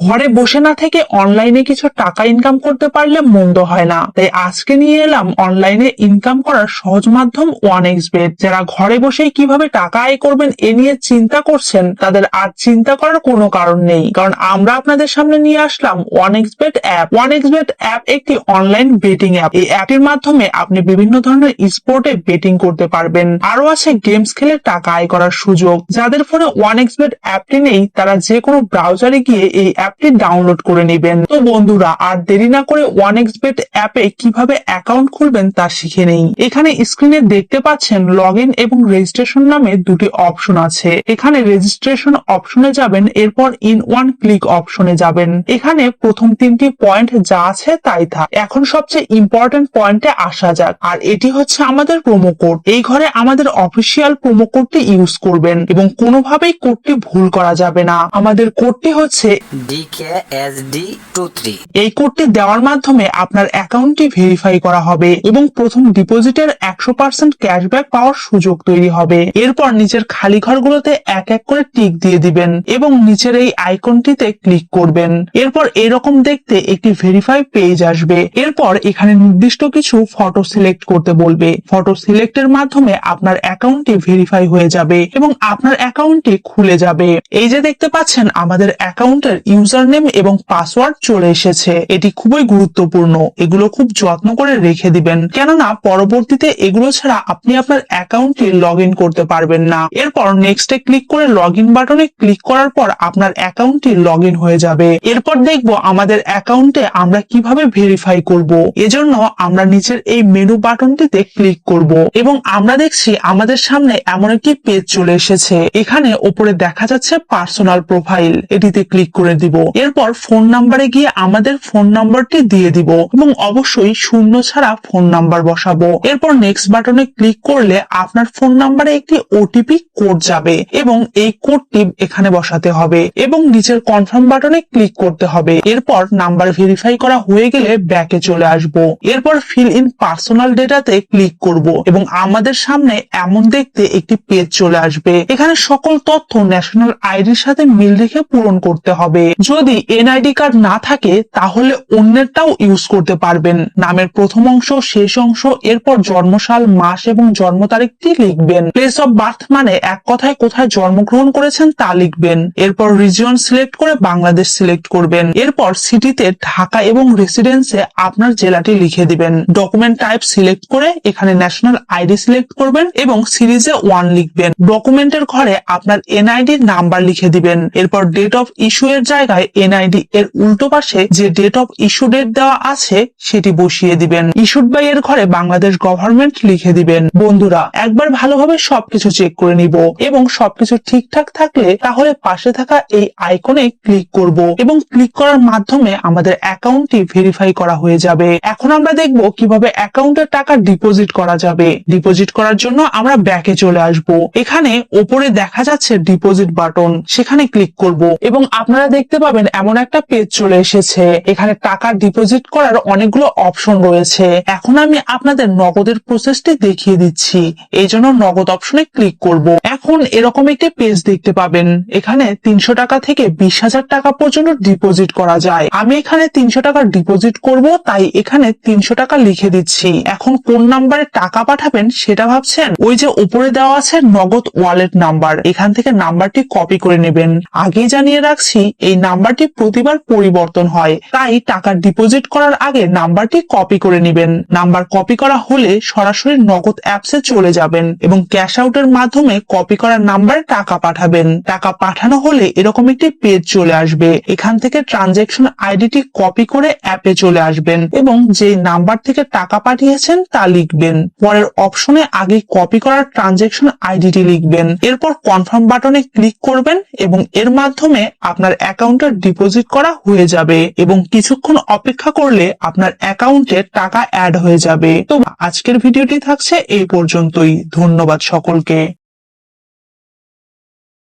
ঘরে বসে না থেকে অনলাইনে কিছু টাকা ইনকাম করতে পারলে মন্দ হয় না। তাই আজকে নিয়ে এলাম অনলাইনে ইনকাম করার সহজ মাধ্যম 1xBet। যারা ঘরে বসেই কিভাবে টাকা আয় করবেন এ নিয়ে চিন্তা করছেন, তাদের আর চিন্তা করার কোনো কারণ নেই, কারণ আমরা আপনাদের সামনে নিয়ে আসলাম 1xBet অ্যাপ। 1xBet অ্যাপ একটি অনলাইন বেটিং অ্যাপ। এই অ্যাপটির মাধ্যমে আপনি বিভিন্ন ধরনের স্পোর্টে বেটিং করতে পারবেন। আরো আছে গেমস খেলে টাকা আয় করার সুযোগ। যাদের ফোনে 1xBet অ্যাপটি নেই তারা যে কোনো ব্রাউজারে গিয়ে এই অ্যাপটি ডাউনলোড করে নেবেন। তো বন্ধুরা, আর দেরি না করে 1xBet অ্যাপে কিভাবে অ্যাকাউন্ট খুলবেন তা শিখে নেই। এখানে স্ক্রিনে দেখতে পাচ্ছেন লগইন এবং রেজিস্ট্রেশন নামে দুটি অপশন আছে। এখানে রেজিস্ট্রেশন অপশনে যাবেন, এরপর ইন ওয়ান ক্লিক অপশনে যাবেন। এখানে প্রথম তিনটি পয়েন্ট যা আছে তাই থাক। এখন সবচেয়ে ইম্পর্টেন্ট পয়েন্টে আসা যাক, আর এটি হচ্ছে আমাদের প্রোমো কোড। এই ঘরে আমাদের অফিসিয়াল প্রোমো কোডটি ইউজ করবেন এবং কোনোভাবেই কোডটি ভুল করা যাবে না। আমাদের কোডটি হচ্ছে DKSD23। এই কোডটি দেওয়ার মাধ্যমে আপনার অ্যাকাউন্টটি ভেরিফাই করা হবে এবং প্রথম ডিপোজিটের 100% ক্যাশব্যাক পাওয়ার সুযোগ তৈরি হবে। এরপর নিচের খালি ঘরগুলোতে এক এক করে টিক দিয়ে দিবেন এবং নিচের এই আইকনটিতে ক্লিক করবেন। এরপর এরকম দেখতে একটি ভেরিফাই পেজ আসবে। এরপর এখানে নির্দিষ্ট কিছু ফটো সিলেক্ট করতে বলবে। ফটো সিলেক্টের মাধ্যমে আপনার অ্যাকাউন্টটি ভেরিফাই হয়ে যাবে এবং আপনার অ্যাকাউন্টটি খুলে যাবে। এই যে দেখতে পাচ্ছেন আমাদের অ্যাকাউন্টের ইউজার নেম এবং পাসওয়ার্ড চলে এসেছে। এটি খুবই গুরুত্বপূর্ণ, এগুলো খুব যত্ন করে রেখে দিবেন, কেননা পরবর্তীতে এগুলো ছাড়া আপনি আপনার অ্যাকাউন্টে লগ ইন করতে পারবেন না। এরপর নেক্সটে ক্লিক করে লগ ইন বাটনে ক্লিক করার পর আপনার অ্যাকাউন্টটি লগ ইন হয়ে যাবে। এরপর দেখবো আমাদের অ্যাকাউন্টে আমরা কিভাবে ভেরিফাই করব। এজন্য আমরা নিচের এই মেনু বাটনটিতে ক্লিক করব এবং আমরা দেখছি আমাদের সামনে এমন একটি পেজ চলে এসেছে। এখানে উপরে দেখা যাচ্ছে পার্সোনাল প্রোফাইল, এটিতে ক্লিক করে দিব। এরপর ফোন নাম্বারে গিয়ে আমাদের ফোন নাম্বারটি দিয়ে দিব এবং অবশ্যই শূন্য ছাড়া ফোন নাম্বার বসাবো। এরপর নেক্সট বাটনে ক্লিক করলে আপনার ফোন নাম্বারে একটি ওটিপি কোড যাবে এবং এই কোডটি এখানে বসাতে হবে এবং নিচের কনফার্ম বাটনে ক্লিক করতে হবে। এরপর নাম্বার ভেরিফাই করা হয়ে গেলে ব্যাকে চলে আসব। এরপর ফিল ইন পার্সোনাল ডেটাতে ক্লিক করব এবং আমাদের সামনে এমন দেখতে একটি পেজ চলে আসবে। এখানে সকল তথ্য ন্যাশনাল আইডির সাথে মিল রেখে পূরণ করতে হবে। যদি এনআইডি কার্ড না থাকে তাহলে অন্যেরটাও ইউজ করতে পারবেন। নামের প্রথম অংশ, শেষ অংশ, এরপর জন্মসাল, মাস এবং জন্ম তারিখটি লিখবেন। প্লেস অফ বার্থ মানে এক কথায় কোথায় জন্মগ্রহণ করেছেন তা লিখবেন। এরপর রিজিয়ন সিলেক্ট করে বাংলাদেশ সিলেক্ট করবেন। এরপর সিটিতে ঢাকা এবং রেসিডেন্সে আপনার জেলাটি লিখে দিবেন। ডকুমেন্ট টাইপ সিলেক্ট করে এখানে ন্যাশনাল আইডি সিলেক্ট করবেন এবং সিরিজে 1 লিখবেন। ডকুমেন্টের ঘরে আপনার এনআইডি নাম্বার লিখে দিবেন। এরপর ডেট অফ ইস্যু এর জায়গায় এনআইডি এর উল্টো পাশে যে ডেট অফ ইস্যু ডেট দেওয়া আছে সেটি বসিয়ে দিবেন। ইস্যুড বাই এর ঘরে বাংলাদেশ গভর্নমেন্ট লিখে দিবেন। বন্ধুরা, একবার ভালোভাবে সবকিছু চেক করে নিব এবং সবকিছু ঠিকঠাক থাকলে তাহলে পাশে থাকা এই আইকনে ক্লিক করব এবং ক্লিক করার মাধ্যমে আমাদের অ্যাকাউন্টটি ভেরিফাই করা হয়ে যাবে। এখন আমরা দেখব কিভাবে অ্যাকাউন্টে টাকা ডিপোজিট করা যাবে। ডিপোজিট করার জন্য আমরা ব্যাকে চলে আসব। এখানে উপরে দেখা যাচ্ছে ডিপোজিট বাটন, সেখানে ক্লিক করব এবং আপনারা দেখতে পাবেন এমন একটা পেজ চলে এসেছে। এখানে টাকা ডিপোজিট করার অনেকগুলো অপশন রয়েছে। এখন আমি আপনাদের নগদের প্রসেসটি দেখিয়ে দিচ্ছি, এই জন্য নগদ অপশনে ক্লিক করব। এখন এরকম একটি পেজ দেখতে পাবেন। এখানে 300 টাকা থেকে 20,000 টাকা পর্যন্ত ডিপোজিট করা যায়। আমি এখানে 300 টাকা ডিপোজিট করব, তাই এখানে 300 টাকা লিখে দিচ্ছি। এখন কোন নাম্বারে টাকা পাঠাবেন সেটা ভাবছেন? ওই যে উপরে দেওয়া আছে নগদ ওয়ালেট নাম্বার, এখান থেকে নাম্বারটি কপি করে নেবেন। আগে জানিয়ে রাখছি এই নাম্বারটি প্রতিবার পরিবর্তন হয়, তাই টাকা ডিপোজিট করার আগে নাম্বারটি কপি করে নেবেন। নাম্বার কপি করা হলে সরাসরি নগদ অ্যাপসে চলে যাবেন এবং ক্যাশ আউটের মাধ্যমে কপি করা নাম্বারে টাকা পাঠাবেন। টাকা পাঠানো হলে এরকম একটি পেজ চলে আসবে। এখান থেকে ট্রানজ্যাকশন আইডিটি কপি করে অ্যাপে চলে আসবেন এবং যে নাম্বার থেকে টাকা পাঠিয়েছেন তা লিখবেন। পরের অপশনে আগে কপি করা ট্রানজ্যাকশন আইডিটি লিখবেন। এরপর কনফার্ম বাটনে ক্লিক করবেন এবং এর মাধ্যমে আপনার অ্যাকাউন্টে ডিপোজিট করা হয়ে যাবে এবং কিছুক্ষণ অপেক্ষা করলে আপনার অ্যাকাউন্টে টাকা অ্যাড হয়ে যাবে। তো আজকের ভিডিওটি থাকছে এই পর্যন্তই। ধন্যবাদ সকলকে।